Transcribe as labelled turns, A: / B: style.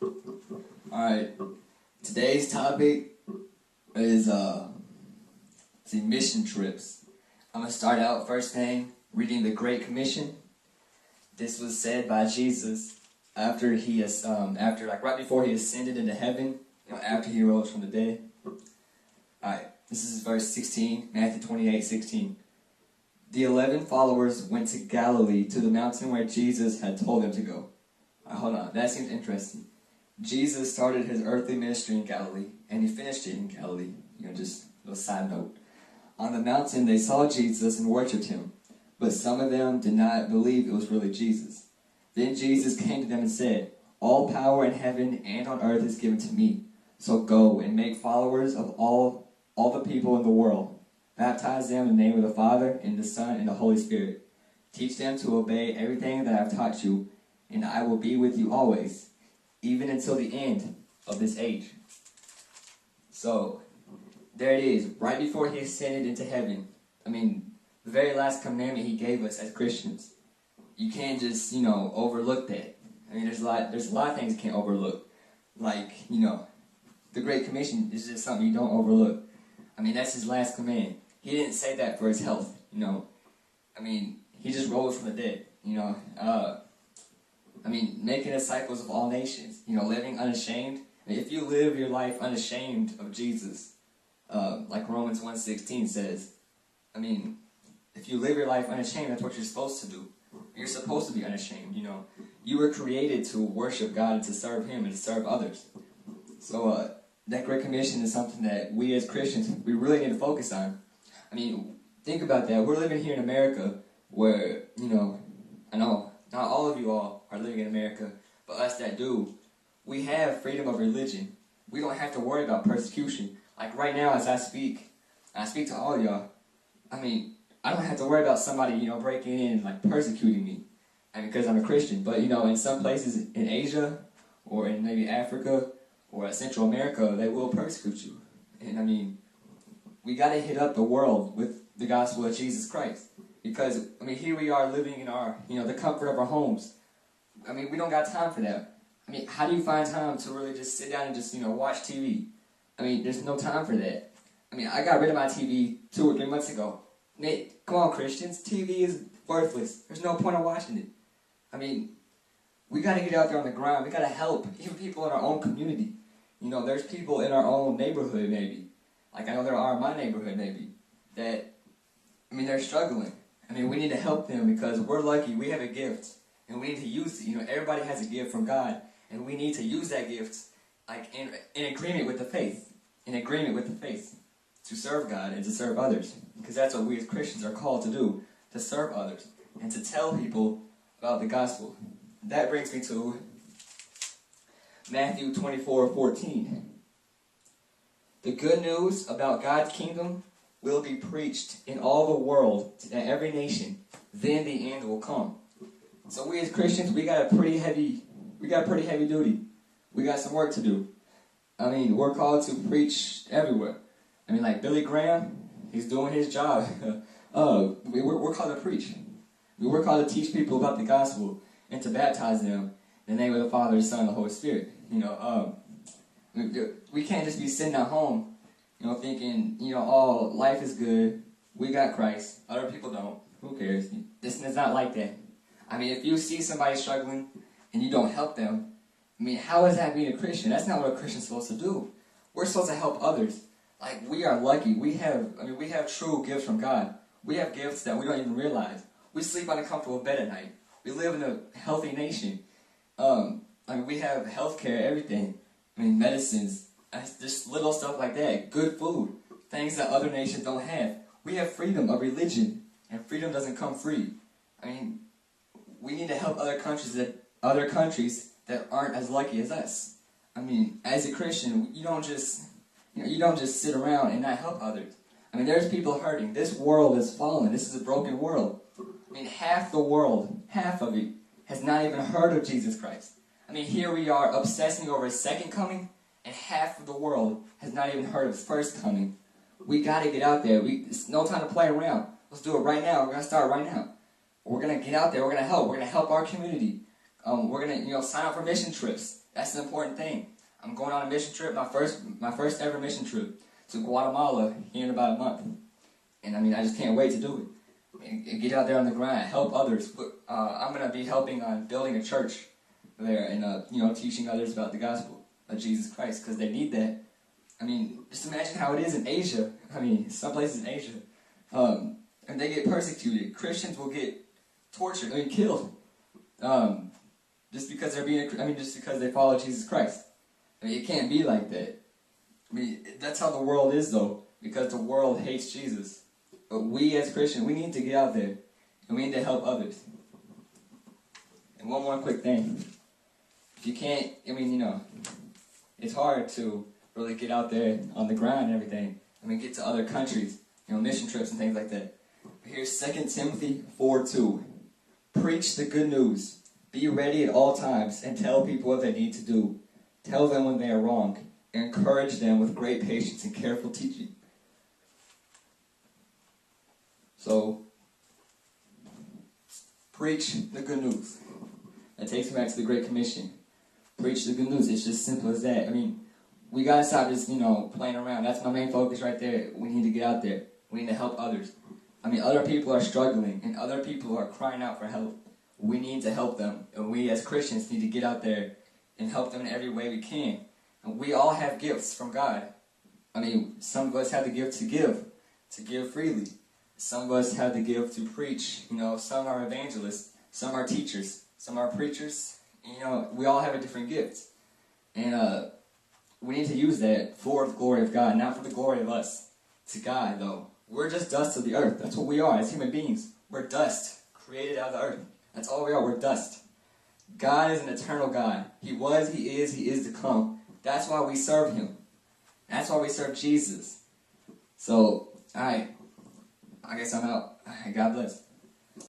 A: Alright, today's topic is mission trips. I'm going to start out first thing reading the Great Commission. This was said by Jesus after right before he ascended into heaven, after he rose from the dead. Alright, this is verse 16, Matthew 28:16. The 11 followers went to Galilee, to the mountain where Jesus had told them to go. Hold on, that seems interesting. Jesus started his earthly ministry in Galilee, and he finished it in Galilee. Just a little side note. On the mountain, they saw Jesus and worshipped him, but some of them did not believe it was really Jesus. Then Jesus came to them and said, "All power in heaven and on earth is given to me. So go and make followers of all the people in the world. Baptize them in the name of the Father, and the Son, and the Holy Spirit. Teach them to obey everything that I have taught you, and I will be with you always, even until the end of this age." So, there it is, right before he ascended into heaven. The very last commandment he gave us as Christians. You can't just, overlook that. There's a lot of things you can't overlook. Like, the Great Commission is just something you don't overlook. That's his last command. He didn't say that for his health, he just rose from the dead, making disciples of all nations, living unashamed. If you live your life unashamed of Jesus, like Romans 1:16 says, if you live your life unashamed, that's what you're supposed to do. You're supposed to be unashamed, You were created to worship God and to serve him and to serve others. So, that Great Commission is something that we as Christians, we really need to focus on. Think about that. We're living here in America where, I know not all of you all are living in America, but us that do, we have freedom of religion. We don't have to worry about persecution. Like right now as I speak to all of y'all, I don't have to worry about somebody, breaking in and like persecuting me. Because I'm a Christian. But, in some places in Asia or in maybe Africa or Central America, they will persecute you. And we got to hit up the world with the gospel of Jesus Christ. Because, here we are living in our, the comfort of our homes. We don't got time for that. How do you find time to really just sit down and just, watch TV? There's no time for that. I got rid of my TV 2 or 3 months ago. Come on, Christians. TV is worthless. There's no point in watching it. We got to get out there on the ground. We got to help even people in our own community. There's people in our own neighborhood, maybe. Like I know there are in my neighborhood, maybe. That, they're struggling. We need to help them because we're lucky. We have a gift. And we need to use it. Everybody has a gift from God. And we need to use that gift like in agreement with the faith. In agreement with the faith. To serve God and to serve others. Because that's what we as Christians are called to do. To serve others. And to tell people about the gospel. That brings me to Matthew 24:14. The good news about God's kingdom will be preached in all the world to every nation. Then the end will come. So we as Christians, we got a pretty heavy duty. We got some work to do. We're called to preach everywhere. Like Billy Graham, he's doing his job. We're called to preach. We're called to teach people about the gospel and to baptize them in the name of the Father, the Son, and the Holy Spirit. We can't just be sitting at home, thinking, life is good. We got Christ. Other people don't. Who cares? This is not like that. If you see somebody struggling and you don't help them, how is that being a Christian? That's not what a Christian's supposed to do. We're supposed to help others. Like, we are lucky. We have true gifts from God. We have gifts that we don't even realize. We sleep on a comfortable bed at night. We live in a healthy nation. We have healthcare, everything. Medicines, just little stuff like that. Good food, things that other nations don't have. We have freedom of religion, and freedom doesn't come free. We need to help other countries that aren't as lucky as us. As a Christian, you don't just sit around and not help others. There's people hurting. This world is fallen. This is a broken world. Half the world, half of it, has not even heard of Jesus Christ. Here we are obsessing over his second coming, and half of the world has not even heard of his first coming. We got to get out there. It's no time to play around. Let's do it right now. We're going to start right now. We're going to get out there. We're going to help. We're going to help our community. We're going to, sign up for mission trips. That's the important thing. I'm going on a mission trip, my first ever mission trip to Guatemala here in about a month. And I mean, I just can't wait to do it. And get out there on the grind, help others. I'm going to be helping on building a church there and, teaching others about the gospel of Jesus Christ, because they need that. I mean, just imagine how it is in Asia. I mean, some places in Asia. And they get persecuted. Christians will get tortured, killed. Just because just because they follow Jesus Christ. I mean, it can't be like that. I mean, that's how the world is, though, because the world hates Jesus. But we as Christians, we need to get out there, and we need to help others. And one more quick thing. If you can't, it's hard to really get out there on the grind and everything. Get to other countries, mission trips and things like that. But here's 2 Timothy 4:2. Preach the good news. Be ready at all times and tell people what they need to do. Tell them when they are wrong. Encourage them with great patience and careful teaching. So, preach the good news. That takes me back to the Great Commission. Preach the good news. It's just simple as that. We gotta stop just, playing around. That's my main focus right there. We need to get out there. We need to help others. Other people are struggling, and other people are crying out for help. We need to help them, and we as Christians need to get out there and help them in every way we can. And we all have gifts from God. Some of us have the gift to give freely. Some of us have the gift to preach. Some are evangelists, some are teachers, some are preachers. We all have a different gift. And we need to use that for the glory of God, not for the glory of us. To God, though. We're just dust of the earth. That's what we are as human beings. We're dust, created out of the earth. That's all we are. We're dust. God is an eternal God. He was, He is to come. That's why we serve Him. That's why we serve Jesus. So, alright. I guess I'm out. God bless.